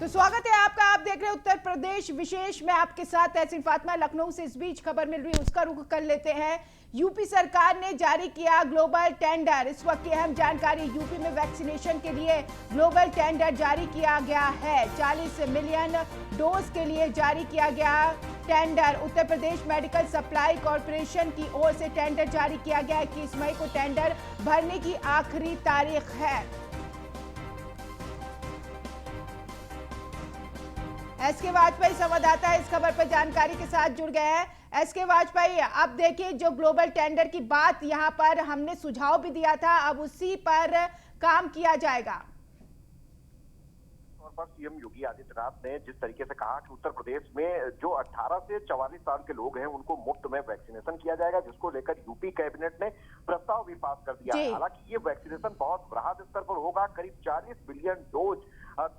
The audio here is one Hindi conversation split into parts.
तो स्वागत है आपका। आप देख रहे हैं उत्तर प्रदेश विशेष में, आपके साथ तहसीन फातिमा लखनऊ से। इस बीच खबर मिल रही है, उसका रुख कर लेते हैं। यूपी सरकार ने जारी किया ग्लोबल टेंडर। इस वक्त की अहम जानकारी, यूपी में वैक्सीनेशन के लिए ग्लोबल टेंडर जारी किया गया है। 40 मिलियन डोज के लिए जारी किया गया tender. Uttar Pradesh medical supply corporation की ओर से टेंडर जारी किया गया है। 21 मई को टेंडर भरने की आखिरी तारीख है। एस के वाजपेयी संवाददाता इस खबर पर जानकारी के साथ जुड़ गए हैं। एस के वाजपेयी, अब देखिए, जो ग्लोबल टेंडर की बात यहां पर हमने सुझाव भी दिया था, अब उसी पर काम किया जाएगा। पर सीएम योगी आदित्यनाथ ने जिस तरीके से कहा कि उत्तर प्रदेश में जो 18 से 44 साल के लोग हैं उनको मुफ्त में वैक्सीनेशन किया जाएगा, जिसको लेकर यूपी कैबिनेट ने प्रस्ताव भी पास कर दिया है। हालांकि ये वैक्सीनेशन बहुत बृहद स्तर पर होगा। करीब 40 बिलियन डोज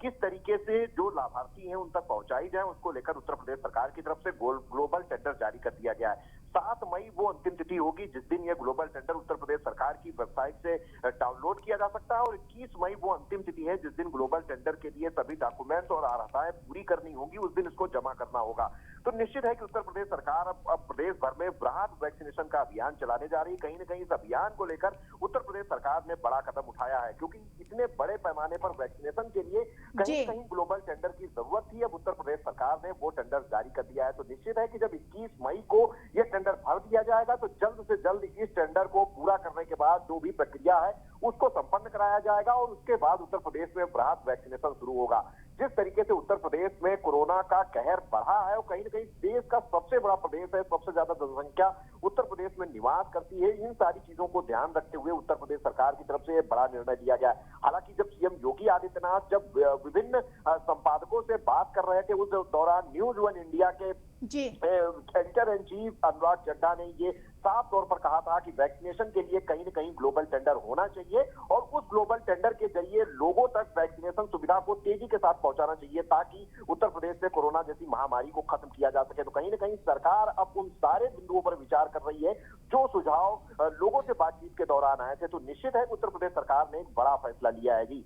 किस तरीके से जो लाभार्थी हैं उन तक पहुंचाई जाए, उसको लेकर उत्तर प्रदेश सरकार की तरफ से ग्लोबल टेंडर जारी कर दिया गया है। 7 मई वो अंतिम तिथि होगी जिस दिन ये ग्लोबल टेंडर उत्तर प्रदेश सरकार की वेबसाइट से डाउनलोड किया जा सकता है, और 21 मई वो अंतिम तिथि है जिस दिन ग्लोबल टेंडर के लिए सभी डॉक्यूमेंट्स और अर्हताएं पूरी करनी होगी, उस दिन इसको जमा करना होगा। तो निश्चित है कि उत्तर प्रदेश सरकार अब प्रदेश भर में बृहद वैक्सीनेशन का अभियान चलाने जा रही है। कहीं न कहीं इस अभियान को लेकर उत्तर प्रदेश सरकार ने बड़ा कदम उठाया है, क्योंकि इतने बड़े पैमाने पर वैक्सीनेशन के लिए कहीं कहीं ग्लोबल टेंडर की जरूरत थी। अब उत्तर प्रदेश सरकार ने वो टेंडर जारी कर दिया है। तो निश्चित है कि जब 21 मई को ये टेंडर भर दिया जाएगा तो जल्द से जल्द इस टेंडर को पूरा करने के बाद जो भी प्रक्रिया है उसको संपन्न कराया जाएगा, और उसके बाद उत्तर प्रदेश में बृहद वैक्सीनेशन शुरू होगा। जिस तरीके से उत्तर प्रदेश में कोरोना का कहर बढ़ा है, और कहीं न कहीं देश का सबसे बड़ा प्रदेश है, सबसे ज्यादा जनसंख्या उत्तर प्रदेश में निवास करती है, इन सारी चीजों को ध्यान रखते हुए उत्तर प्रदेश सरकार की तरफ से बड़ा निर्णय लिया गया है। हालांकि जब सीएम योगी आदित्यनाथ जब विभिन्न संपादकों से बात कर रहे थे, उस दौरान न्यूज वन इंडिया के एडिटर इन चीफ अनुराग चड्ढा ने ये साफ तौर पर कहा था कि वैक्सीनेशन के लिए कहीं न कहीं ग्लोबल टेंडर होना चाहिए, और उस ग्लोबल टेंडर के जरिए लोगों तक वैक्सीनेशन सुविधा को तेजी के साथ पहुंचाना चाहिए, ताकि उत्तर प्रदेश से कोरोना जैसी महामारी को खत्म किया जा सके। तो कहीं न कहीं सरकार अब उन सारे बिंदुओं पर विचार कर रही है जो सुझाव लोगों से बातचीत के दौरान आए थे। तो निश्चित है उत्तर प्रदेश सरकार ने एक बड़ा फैसला लिया है। जी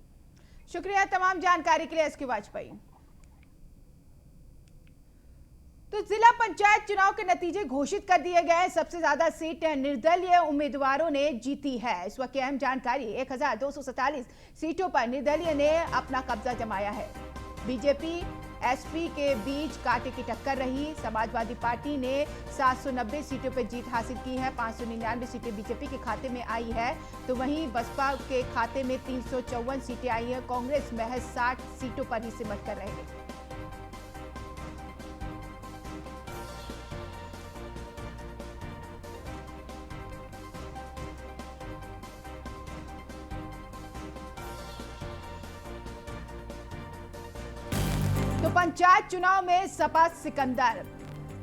शुक्रिया तमाम जानकारी के लिए एस के वाजपेयी। तो जिला पंचायत चुनाव के नतीजे घोषित कर दिए गए। सबसे ज्यादा सीट निर्दलीय उम्मीदवारों ने जीती है। इस वक्त की अहम जानकारी, 1247 सीटों पर निर्दलीय ने अपना कब्जा जमाया है। बीजेपी एसपी के बीच कांटे की टक्कर रही। समाजवादी पार्टी ने 790 सीटों पर जीत हासिल की है। 599 सीटें बीजेपी के खाते में आई है, तो वहीं बसपा के खाते में 354 सीटें आई है। कांग्रेस महज 60 सीटों पर ही सिमट कर रह गई। तो पंचायत चुनाव में सपा सिकंदर।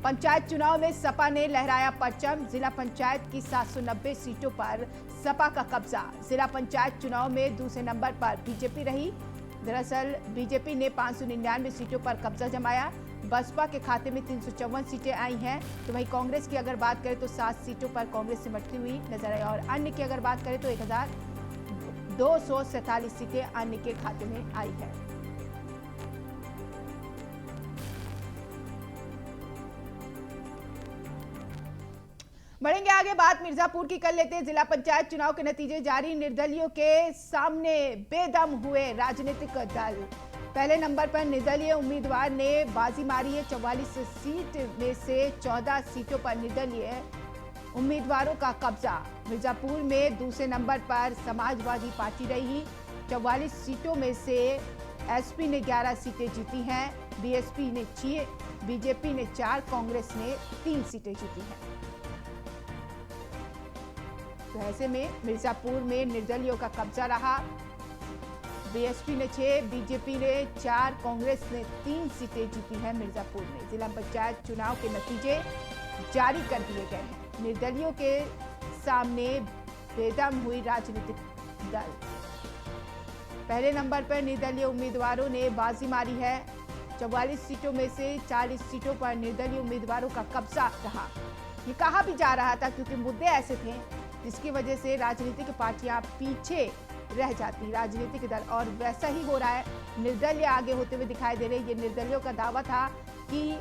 पंचायत चुनाव में सपा ने लहराया परचम। जिला पंचायत की 790 सीटों पर सपा का कब्जा। जिला पंचायत चुनाव में दूसरे नंबर पर बीजेपी रही। दरअसल बीजेपी ने 599 सीटों पर कब्जा जमाया। बसपा के खाते में 354 सीटें आई हैं, तो वहीं कांग्रेस की अगर बात करें तो 7 सीटों पर कांग्रेस सिमटती हुई नजर आई, और अन्य की अगर बात करें तो 1247 सीटें अन्य के खाते में आई है। बढ़ेंगे आगे, बात मिर्जापुर की कर लेते हैं। जिला पंचायत चुनाव के नतीजे जारी। निर्दलियों के सामने बेदम हुए राजनीतिक दल। पहले नंबर पर निर्दलीय उम्मीदवार ने बाजी मारी है। 44 सीट में से 14 सीटों पर निर्दलीय उम्मीदवारों का कब्जा। मिर्जापुर में दूसरे नंबर पर समाजवादी पार्टी रही। 44 सीटों में से एसपी ने 11 सीटें जीती हैं, बीएसपी ने 6, बीजेपी ने 4, कांग्रेस ने 3 सीटें जीती हैं। तो ऐसे में मिर्जापुर में निर्दलियों का कब्जा रहा। बीएसपी ने 6, बीजेपी ने 4, कांग्रेस ने 3 सीटें जीती हैं मिर्जापुर में। जिला पंचायत चुनाव के नतीजे जारी कर दिए गए हैं। निर्दलियों के सामने बेदम हुई राजनीतिक दल। पहले नंबर पर निर्दलीय उम्मीदवारों ने बाजी मारी है। 44 सीटों में से 40 सीटों पर निर्दलीय उम्मीदवारों का कब्जा रहा। ये कहा भी जा रहा था क्योंकि मुद्दे ऐसे थे जिसकी वजह से राजनीतिक पार्टियां पीछे रह जाती राजनीतिक दल, और वैसा ही हो रहा है। निर्दलीय आगे होते हुए दिखाई दे रहे। ये निर्दलियों का दावा था कि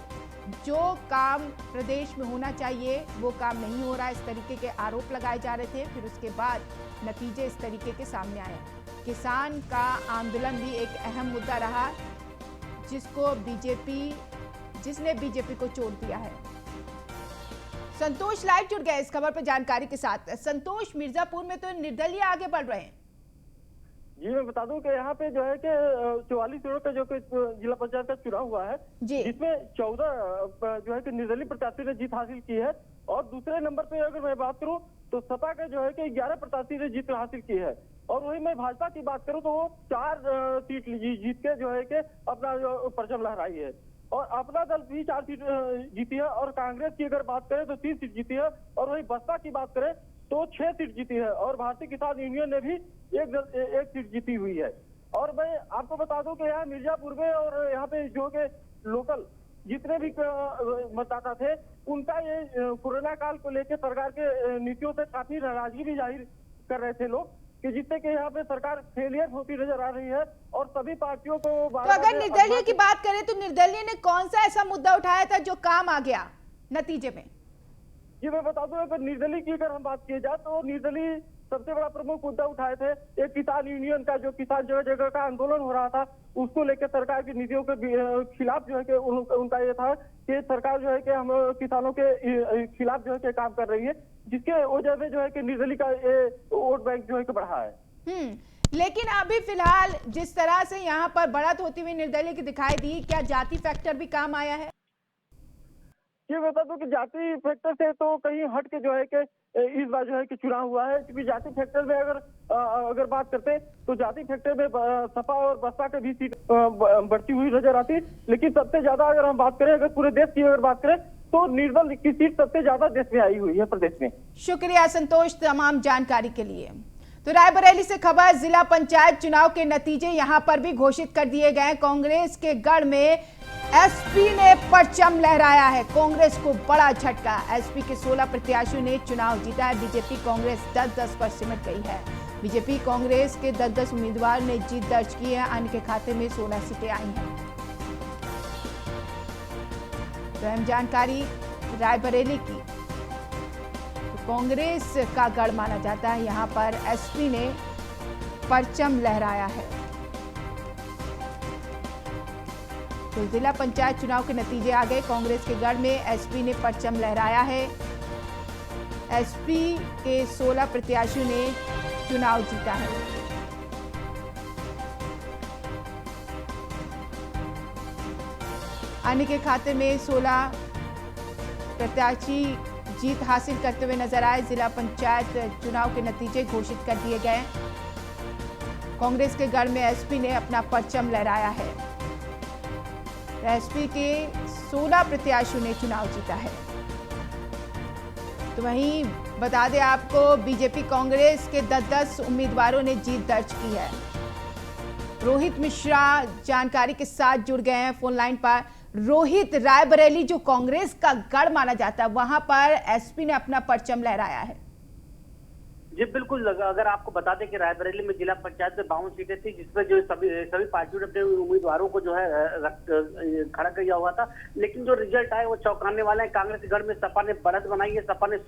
जो काम प्रदेश में होना चाहिए वो काम नहीं हो रहा है, इस तरीके के आरोप लगाए जा रहे थे। फिर उसके बाद नतीजे इस तरीके के सामने आए। किसान का आंदोलन भी एक अहम मुद्दा रहा, जिसने बीजेपी को चोट दिया है। संतोष लाइव जुड़ गए इस खबर पर जानकारी के साथ। संतोष, मिर्जापुर में तो निर्दलीय आगे बढ़ रहे हैं। जी, मैं बता दूं कि यहाँ पे जो है कि 44 सीटों का जो कि जिला पंचायत का चुनाव हुआ है, जिसमें 14 जो है कि निर्दलीय प्रत्याशी ने जीत हासिल की है। और दूसरे नंबर पे अगर मैं बात करूं तो सपा का जो है कि 11 प्रत्याशी ने जीत हासिल की है। और वही मैं भाजपा की बात करूं तो वो 4 सीट जीत के जो है कि अपना जो परचम लहराई है। और अपना दल भी 4 सीट जीती है। और कांग्रेस की अगर बात करें तो 3 सीट जीती है। और वही बसपा की बात करें तो 6 सीट जीती है। और भारतीय किसान यूनियन ने भी एक सीट जीती हुई है। और मैं आपको बता दूं कि यहाँ मिर्जापुर में और यहाँ पे जो के लोकल जितने भी मतदाता थे, उनका ये कोरोना काल को लेकर सरकार के नीतियों से काफी नाराजगी भी जाहिर कर रहे थे लोग, कि जिससे कि यहाँ पे सरकार फेलियर होती नजर आ रही है। और सभी पार्टियों को तो अगर निर्दलीय की बात करें तो निर्दलीय ने कौन सा ऐसा मुद्दा उठाया था जो काम आ गया नतीजे में? जी, मैं बता दूं अगर निर्दलीय की अगर हम बात की जाए तो निर्दलीय सबसे बड़ा प्रमुख मुद्दा उठाए थे एक किसान यूनियन का, जो किसान जगह जगह का आंदोलन हो रहा था, उसको लेकर सरकार की नीतियों के खिलाफ जो है कि उनका ये था कि सरकार जो है कि हम किसानों के खिलाफ जो है कि काम कर रही है, जिसके वजह से जो है कि निर्दलीय का ये वोट बैंक जो है कि बढ़ा है। लेकिन अभी फिलहाल जिस तरह से यहाँ पर बढ़त होती हुई निर्दलीय की दिखाई दी, क्या जाति फैक्टर भी काम आया है? ये बता दो कि जाति फैक्टर से तो कहीं हट के जो है कि इस बार जो है कि चुनाव हुआ है। क्योंकि जाति फैक्टर में अगर बात करते तो जाति फैक्टर में सपा और बसपा के भी सीट बढ़ती हुई नजर आती। लेकिन सबसे ज्यादा अगर हम बात करें, अगर पूरे देश की अगर बात करें तो निर्दल की सीट सबसे ज्यादा देश में आई हुई है प्रदेश में। शुक्रिया संतोष तमाम जानकारी के लिए। तो रायबरेली से खबर, जिला पंचायत चुनाव के नतीजे यहां पर भी घोषित कर दिए गए। कांग्रेस के गढ़ में एसपी ने परचम लहराया है। कांग्रेस को बड़ा झटका, एसपी के 16 प्रत्याशियों ने चुनाव जीता है। बीजेपी कांग्रेस 10-10 पर सिमट गई है। बीजेपी कांग्रेस के 10-10 उम्मीदवार ने जीत दर्ज की है। अन्य के खाते में 16 सीटें आई हैं। तो अहम जानकारी रायबरेली की, तो कांग्रेस का गढ़ माना जाता है, यहां पर एसपी ने परचम लहराया है। तो जिला पंचायत चुनाव के नतीजे आ गए। कांग्रेस के गढ़ में एसपी ने परचम लहराया है। एसपी के 16 प्रत्याशियों ने चुनाव जीता है। अन्य के खाते में 16 प्रत्याशी जीत हासिल करते हुए नजर आए। जिला पंचायत चुनाव के नतीजे घोषित कर दिए गए। कांग्रेस के गढ़ में एसपी ने अपना परचम लहराया है। एसपी के 16 प्रत्याशियों ने चुनाव जीता है। तो वहीं बता दें आपको, बीजेपी कांग्रेस के 10-10 उम्मीदवारों ने जीत दर्ज की है। रोहित मिश्रा जानकारी के साथ जुड़ गए हैं फोन लाइन पर। रोहित, रायबरेली जो कांग्रेस का गढ़ माना जाता है, वहां पर एसपी ने अपना परचम लहराया है। जी बिल्कुल, अगर आपको बता दें कि रायबरेली में जिला पंचायत में 52 सीटें थी, जिसमें जो सभी पार्टियों ने अपने उम्मीदवारों को जो है खड़ा किया हुआ था। लेकिन जो रिजल्ट आए वो चौंकाने वाला है। कांग्रेस के गढ़ में सपा ने बढ़त बनाई है। सपा के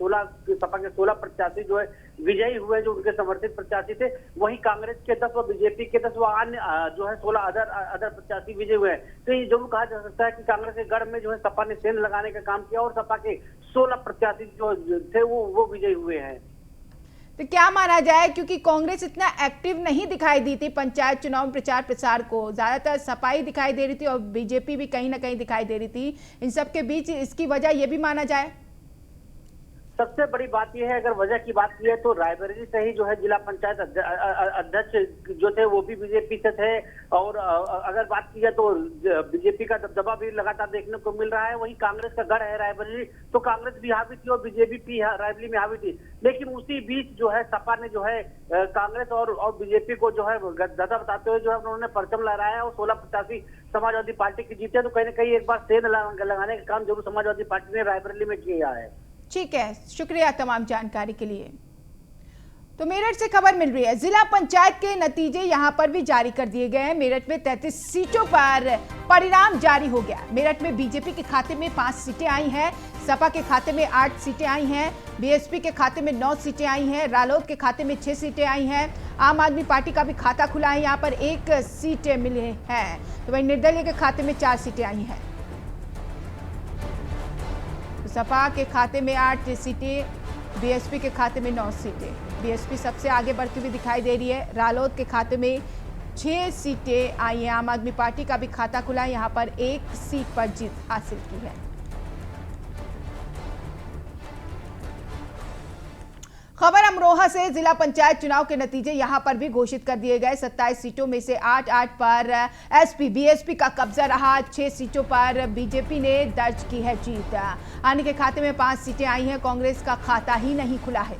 16 प्रत्याशी जो है विजयी हुए, जो उनके समर्थित प्रत्याशी थे। वहीं कांग्रेस के 10 व बीजेपी के 10 व अन्य जो है 16 अदर प्रत्याशी विजयी हुए हैं। तो ये जरूर कहा जा सकता है कि कांग्रेस के गढ़ में जो है सपा ने सेंध लगाने का काम किया और सपा के 16 प्रत्याशी जो थे वो विजयी हुए हैं। तो क्या माना जाए, क्योंकि कांग्रेस इतना एक्टिव नहीं दिखाई दी थी पंचायत चुनाव में प्रचार प्रसार को, ज्यादातर सपाई दिखाई दे रही थी और बीजेपी भी कहीं ना कहीं दिखाई दे रही थी। इन सब के बीच इसकी वजह यह भी माना जाए? सबसे बड़ी बात यह है, अगर वजह की बात की है तो रायबरेली से ही जो है जिला पंचायत अध्यक्ष जो थे वो भी बीजेपी से थे। और अगर बात की जाए तो बीजेपी का दबदबा भी लगातार देखने को मिल रहा है। वहीं कांग्रेस का गढ़ है रायबरेली, तो कांग्रेस भी हावी थी और बीजेपी भी रायबरेली में हावी थी। लेकिन उसी बीच जो है सपा ने जो है कांग्रेस और बीजेपी को जो है गदा बताते हुए जो है उन्होंने परचम लहराया और 16 प्रत्याशी समाजवादी पार्टी की जीते। तो कहीं ना कहीं एक बार सेंध लगाने का काम जरूर समाजवादी पार्टी ने रायबरेली में किया है। ठीक है, शुक्रिया तमाम जानकारी के लिए। तो मेरठ से खबर मिल रही है, जिला पंचायत के नतीजे यहां पर भी जारी कर दिए गए हैं। मेरठ में 33 सीटों पर परिणाम जारी हो गया। मेरठ में बीजेपी के खाते में 5 सीटें आई हैं, सपा के खाते में 8 सीटें आई हैं, बीएसपी के खाते में 9 सीटें आई हैं, रालोद के खाते में 6 सीटें आई हैं, आम आदमी पार्टी का भी खाता खुला है, यहाँ पर 1 सीटें मिले हैं। तो वहीं निर्दलीय के खाते में 4 सीटें आई हैं। तो सपा के खाते में 8 सीटें, बीएसपी के खाते में 9 सीटें। बीएसपी सबसे आगे बढ़ती हुई दिखाई दे रही है। रालोद के खाते में 6 सीटें आई हैं। आम आदमी पार्टी का भी खाता खुला है, यहाँ पर 1 सीट पर जीत हासिल की है। खबर अमरोहा से, जिला पंचायत चुनाव के नतीजे यहां पर भी घोषित कर दिए गए। 27 सीटों में से 8 पर एसपी बीएसपी का कब्जा रहा। 6 सीटों पर बीजेपी ने दर्ज की है जीत। आने के खाते में 5 सीटें आई हैं। कांग्रेस का खाता ही नहीं खुला है।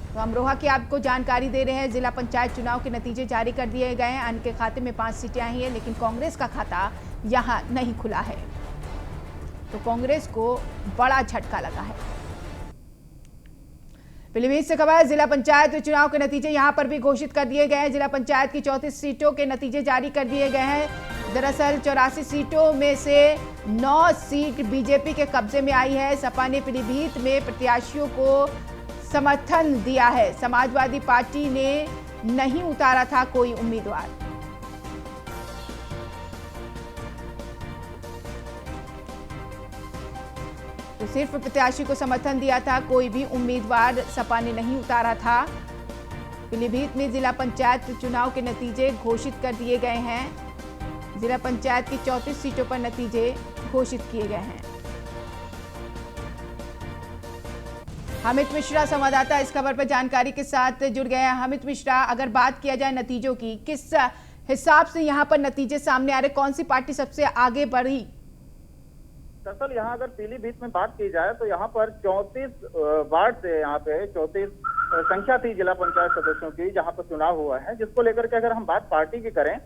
तो अमरोहा की आपको जानकारी दे रहे हैं, जिला पंचायत चुनाव के नतीजे जारी कर दिए गए हैं। आने के खाते में 5 सीटें आई हैं, लेकिन कांग्रेस का खाता यहां नहीं खुला है। तो कांग्रेस को बड़ा झटका लगा है। पीलीभीत से खबर है, जिला पंचायत चुनाव के नतीजे यहां पर भी घोषित कर दिए गए हैं। जिला पंचायत की 34 सीटों के नतीजे जारी कर दिए गए हैं। दरअसल 84 सीटों में से 9 सीट बीजेपी के कब्जे में आई है। सपा ने पीलीभीत में प्रत्याशियों को समर्थन दिया है। समाजवादी पार्टी ने नहीं उतारा था कोई उम्मीदवार। तो सिर्फ प्रत्याशी को समर्थन दिया था, कोई भी उम्मीदवार सपा ने नहीं उतारा था। पीलीभीत में जिला पंचायत चुनाव के नतीजे घोषित कर दिए गए हैं। जिला पंचायत की 34 सीटों पर नतीजे घोषित किए गए हैं। अमित मिश्रा संवाददाता इस खबर पर जानकारी के साथ जुड़ गए हैं। अमित मिश्रा, अगर बात किया जाए नतीजों की, किस हिसाब से यहाँ पर नतीजे सामने आ रहे, कौन सी पार्टी सबसे आगे बढ़ी? दरअसल यहाँ अगर पीलीभीत में बात की जाए तो यहाँ पर 34 वार्ड से यहाँ पे 34 संख्या थी जिला पंचायत सदस्यों की जहाँ पर चुनाव हुआ है, जिसको लेकर के अगर हम बात पार्टी की करें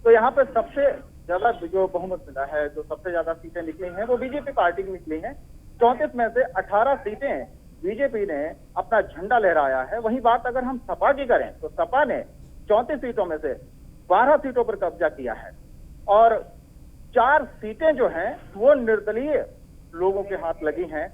तो यहाँ पे सबसे ज्यादा जो बहुमत मिला है, जो सबसे ज्यादा सीटें निकली हैं वो बीजेपी पार्टी की निकली हैं। 34 में से 18 सीटें बीजेपी ने अपना झंडा लहराया है। वहीं बात अगर हम सपा की करें तो सपा ने 34 सीटों में से 12 सीटों पर कब्जा किया है और 4 सीटें जो हैं वो निर्दलीय लोगों के हाथ लगी हैं।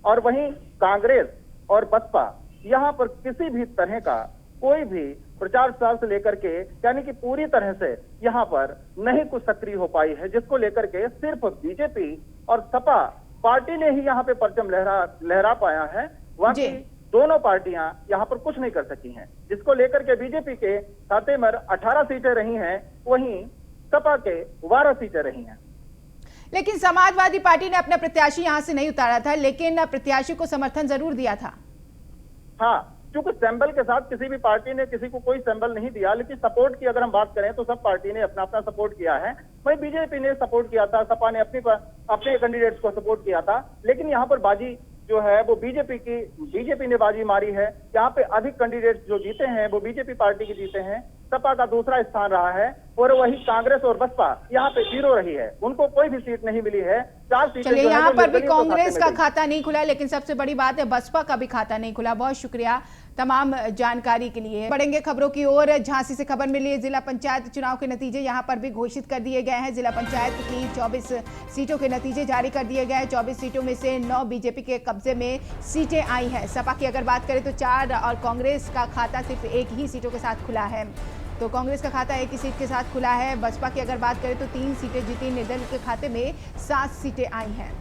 और वहीं कांग्रेस और बसपा यहाँ पर किसी भी तरह का कोई भी प्रचार प्रसार से लेकर के यानी कि पूरी तरह से यहाँ पर नहीं कुछ सक्रिय हो पाई है, जिसको लेकर के सिर्फ बीजेपी और सपा पार्टी ने ही यहाँ पे परचम लहरा पाया है। बाकी दोनों पार्टियां यहाँ पर कुछ नहीं कर सकी हैं, जिसको लेकर के बीजेपी के खाते में 18 सीटें रही हैं, वहीं सपा के 12 सीटें रही हैं। लेकिन समाजवादी पार्टी ने अपना प्रत्याशी यहां से नहीं उतारा था, लेकिन प्रत्याशी को समर्थन जरूर दिया था। हाँ, क्योंकि सैंबल के साथ किसी भी पार्टी ने किसी को कोई सैंबल नहीं दिया, लेकिन सपोर्ट की अगर हम बात करें तो सब पार्टी ने अपना अपना सपोर्ट किया है। वहीं बीजेपी ने सपोर्ट किया था, सपा ने अपने कैंडिडेट्स को सपोर्ट किया था, लेकिन यहाँ पर बाजी जो है वो बीजेपी ने बाजी मारी है। यहाँ पे अधिक कैंडिडेट्स जो जीते हैं वो बीजेपी पार्टी के जीते हैं। सपा का दूसरा स्थान रहा है और वही कांग्रेस और बसपा यहाँ पे 0 रही है, उनको कोई भी सीट नहीं मिली है। 4 सीटें चलिए, यहाँ पर भी कांग्रेस का खाता नहीं खुला, लेकिन सबसे बड़ी बात है बसपा का भी खाता नहीं खुला। बहुत शुक्रिया तमाम जानकारी के लिए। बढ़ेंगे खबरों की ओर। झांसी से खबर मिली है, जिला पंचायत चुनाव के नतीजे यहाँ पर भी घोषित कर दिए गए हैं। जिला पंचायत की 24 सीटों के नतीजे जारी कर दिए गए हैं। 24 सीटों में से 9 बीजेपी के कब्जे में सीटें आई हैं। सपा की अगर बात करें तो 4 और कांग्रेस का खाता सिर्फ 1 ही सीटों के साथ खुला है। तो कांग्रेस का खाता 1 ही सीट के साथ खुला है। बसपा की अगर बात करें तो 3 सीटें जीती। निर्दलीय के खाते में 7 सीटें आई हैं।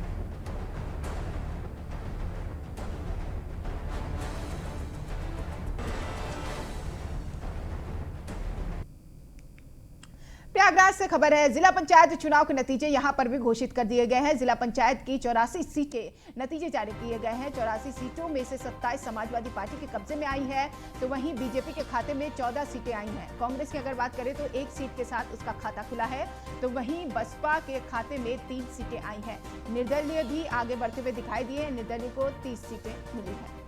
प्रयागराज से खबर है, जिला पंचायत चुनाव के नतीजे यहां पर भी घोषित कर दिए गए हैं। जिला पंचायत की 84 सीटें नतीजे जारी किए गए हैं। 84 सीटों में से 27 समाजवादी पार्टी के कब्जे में आई है, तो वहीं बीजेपी के खाते में 14 सीटें आई हैं। कांग्रेस की अगर बात करें तो 1 सीट के साथ उसका खाता खुला है, तो वहीं बसपा के खाते में 3 सीटें आई हैं। निर्दलीय भी आगे बढ़ते हुए दिखाई दिए। निर्दलीय को 30 सीटें मिली हैं।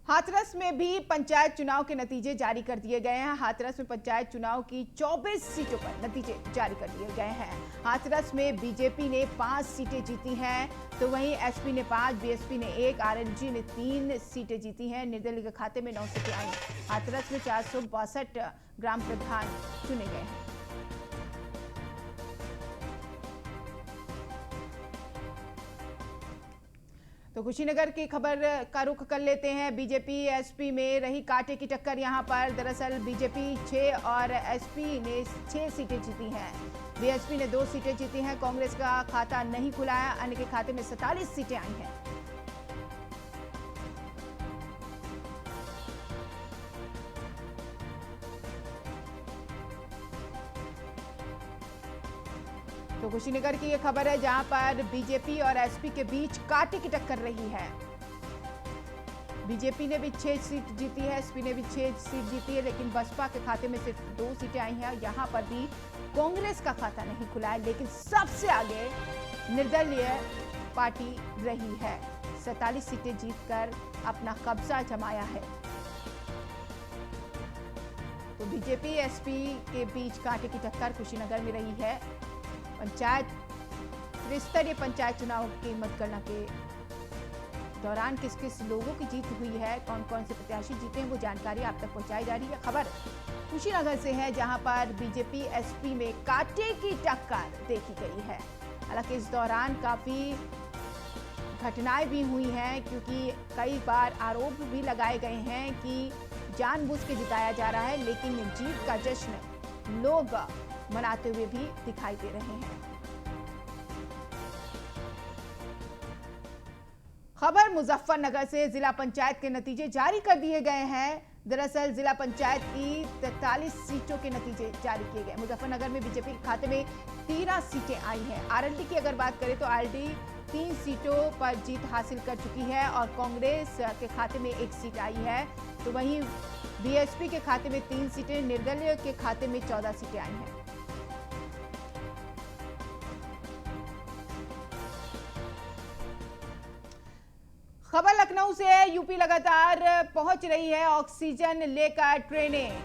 हाथरस में भी पंचायत चुनाव के नतीजे जारी कर दिए गए हैं। हाथरस में पंचायत चुनाव की 24 सीटों पर नतीजे जारी कर दिए गए हैं। हाथरस में बीजेपपी ने 5 सीटें जीती हैं, तो वहीं एसपी ने 5, बीएसपी ने 1, आरएलजी ने 3 सीटें जीती हैं। निर्दलीय के खाते में 9 सीटें आई। हाथरस में 462 ग्राम प्रधान चुने गए हैं। तो कुशीनगर की खबर का रुख कर लेते हैं। बीजेपी एसपी में रही कांटे की टक्कर। यहां पर दरअसल बीजेपी 6 और एसपी ने 6 सीटें जीती हैं। बीएसपी ने 2 सीटें जीती हैं। कांग्रेस का खाता नहीं खुला है, अन्य के खाते में 47 सीटें आई हैं। तो कुशीनगर की ये खबर है, जहां पर बीजेपी और एसपी के बीच कांटे की टक्कर रही है। बीजेपी ने भी 6 सीट जीती है, एसपी ने भी 6 सीट जीती है, लेकिन बसपा के खाते में सिर्फ 2 सीटें आई हैं। यहां पर भी कांग्रेस का खाता नहीं खुला है, लेकिन सबसे आगे निर्दलीय पार्टी रही है। 47 सीटें जीतकर अपना कब्जा जमाया है। तो बीजेपी एसपी के बीच कांटे की टक्कर कुशीनगर में रही है। पंचायत त्रिस्तरीय पंचायत चुनाव की मतगणना के दौरान किस किस लोगों की जीत हुई है, कौन कौन से प्रत्याशी जीते हैं, वो जानकारी आप तक पहुंचाई जा रही है। खबर कुशीनगर से है, जहां पर बीजेपी एसपी में कांटे की टक्कर देखी गई है। हालांकि इस दौरान काफी घटनाएं भी हुई हैं, क्योंकि कई बार आरोप भी लगाए गए हैं कि जानबूझ के जिताया जा रहा है, लेकिन जीत का जश्न लोग मनाते हुए भी दिखाई दे रहे हैं। खबर मुजफ्फरनगर से, जिला पंचायत के नतीजे जारी कर दिए गए हैं। दरअसल जिला पंचायत की 43 सीटों के नतीजे जारी किए गए। मुजफ्फरनगर में बीजेपी के खाते में 13 सीटें आई हैं। आरएलडी की अगर बात करें तो आरएलडी 3 सीटों पर जीत हासिल कर चुकी है और कांग्रेस के खाते में 1 सीट आई है। तो वहीं बीएसपी के खाते में 3 सीटें, निर्दलीय के खाते में 14 सीटें आई हैं। खबर लखनऊ से है। यूपी लगातार पहुंच रही है ऑक्सीजन लेकर ट्रेनें।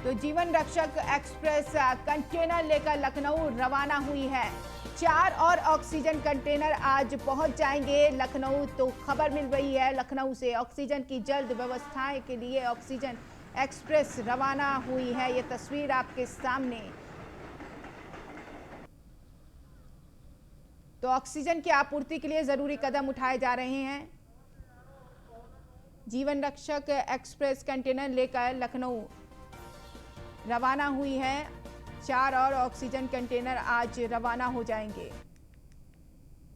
तो जीवन रक्षक एक्सप्रेस कंटेनर लेकर लखनऊ रवाना हुई है। 4 और ऑक्सीजन कंटेनर आज पहुंच जाएंगे लखनऊ। तो खबर मिल रही है लखनऊ से, ऑक्सीजन की जल्द व्यवस्थाएं के लिए ऑक्सीजन एक्सप्रेस रवाना हुई है। ये तस्वीर आपके सामने। तो ऑक्सीजन की आपूर्ति के लिए जरूरी कदम उठाए जा रहे हैं। जीवन रक्षक एक्सप्रेस कंटेनर लेकर लखनऊ रवाना हुई है। 4 और ऑक्सीजन कंटेनर आज रवाना हो जाएंगे।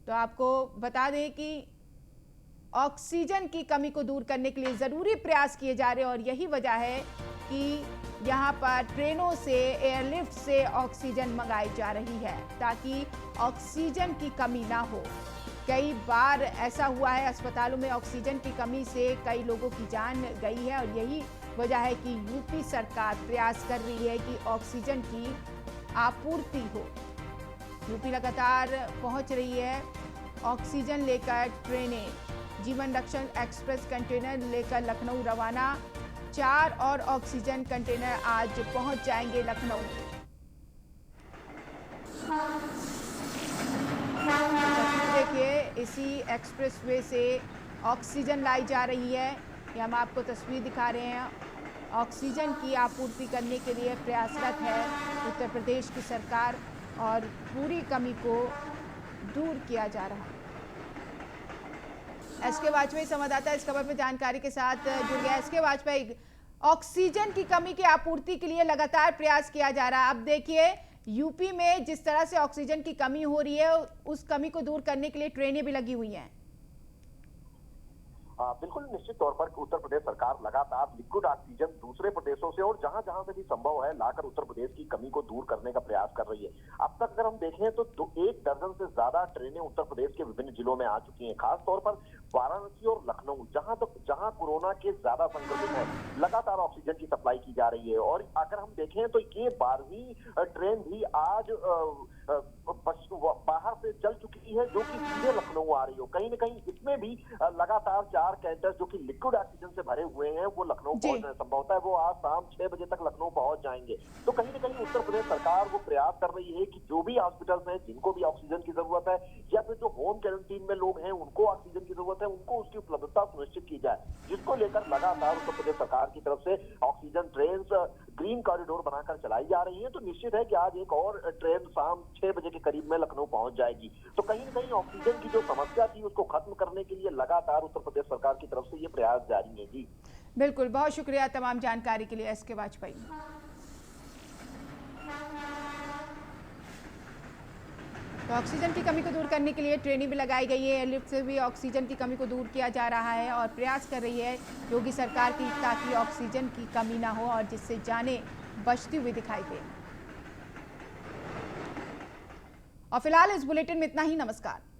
तो आपको बता दें कि ऑक्सीजन की कमी को दूर करने के लिए जरूरी प्रयास किए जा रहे हैं, और यही वजह है कि यहाँ पर ट्रेनों से, एयरलिफ्ट से ऑक्सीजन मंगाई जा रही है, ताकि ऑक्सीजन की कमी ना हो। कई बार ऐसा हुआ है, अस्पतालों में ऑक्सीजन की कमी से कई लोगों की जान गई है, और यही वजह है कि यूपी सरकार प्रयास कर रही है कि ऑक्सीजन की आपूर्ति हो। यूपी लगातार पहुंच रही है ऑक्सीजन लेकर ट्रेनें। जीवन रक्षक एक्सप्रेस कंटेनर लेकर लखनऊ रवाना। 4 और ऑक्सीजन कंटेनर आज पहुंच जाएंगे लखनऊ। देखिए, इसी एक्सप्रेसवे से ऑक्सीजन लाई जा रही है। ये हम आपको तस्वीर दिखा रहे हैं। ऑक्सीजन की आपूर्ति करने के लिए प्रयासरत है उत्तर प्रदेश की सरकार, और पूरी कमी को दूर किया जा रहा है। एसके वाजपेयी संवाददाता इस खबर पर जानकारी के साथ जुड़ गया। एसके वाजपेयी, ऑक्सीजन की कमी की आपूर्ति के लिए लगातार प्रयास किया जा रहा है। अब देखिए, यूपी में जिस तरह से ऑक्सीजन की कमी हो रही है, उस कमी को दूर करने के लिए ट्रेनें भी लगी हुई हैं। बिल्कुल निश्चित तौर पर उत्तर प्रदेश सरकार लगातार लिक्विड ऑक्सीजन दूसरे प्रदेशों से और जहां जहां से भी संभव है लाकर उत्तर प्रदेश की कमी को दूर करने का प्रयास कर रही है। अब तक अगर हम देखें तो 1 दर्जन से ज्यादा ट्रेनें उत्तर प्रदेश के विभिन्न जिलों में आ चुकी हैं। खासतौर पर वाराणसी और लखनऊ, जहां कोरोना के ज्यादा संक्रमित हैं, लगातार ऑक्सीजन की सप्लाई की जा रही है। और अगर हम देखें तो ये 12वीं ट्रेन भी आज बाहर से चल चुकी ऐसी है जो कि सीधे लखनऊ आ रही हो। कहीं ना कहीं इसमें भी लगातार 4 कैंटर जो कि लिक्विड ऑक्सीजन से भरे हुए हैं वो लखनऊ पहुंच रहे हैं। संभवतः वो आज शाम 6 बजे तक लखनऊ पहुंच जाएंगे। तो कहीं ना कहीं उत्तर प्रदेश सरकार वो प्रयास कर रही है कि जो भी हॉस्पिटल्स हैं जिनको भी ऑक्सीजन की जरूरत है या फिर जो होम क्वारंटीन में लोग हैं उनको ऑक्सीजन की जरूरत है, उनको उसकी उपलब्धता सुनिश्चित की जाए, जिसको लेकर लगातार उत्तर प्रदेश सरकार की तरफ से ऑक्सीजन ट्रेन ग्रीन कॉरिडोर बनाकर चलाई जा रही है। तो निश्चित है कि आज एक और ट्रेन शाम 6 बजे के करीब में लखनऊ पहुंच जाएगी। तो कहीं ना कहीं ऑक्सीजन की जो समस्या थी उसको खत्म करने के लिए लगातार उत्तर प्रदेश सरकार की तरफ से ये प्रयास जारी है। जी बिल्कुल, बहुत शुक्रिया तमाम जानकारी के लिए एसके वाजपेयी। तो ऑक्सीजन की कमी को दूर करने के लिए ट्रेनिंग भी लगाई गई है। एयरलिफ्ट से भी ऑक्सीजन की कमी को दूर किया जा रहा है और प्रयास कर रही है योगी सरकार की ताकि ऑक्सीजन की कमी ना हो और जिससे जानें बचती हुई दिखाई दे। और फिलहाल इस बुलेटिन में इतना ही। नमस्कार।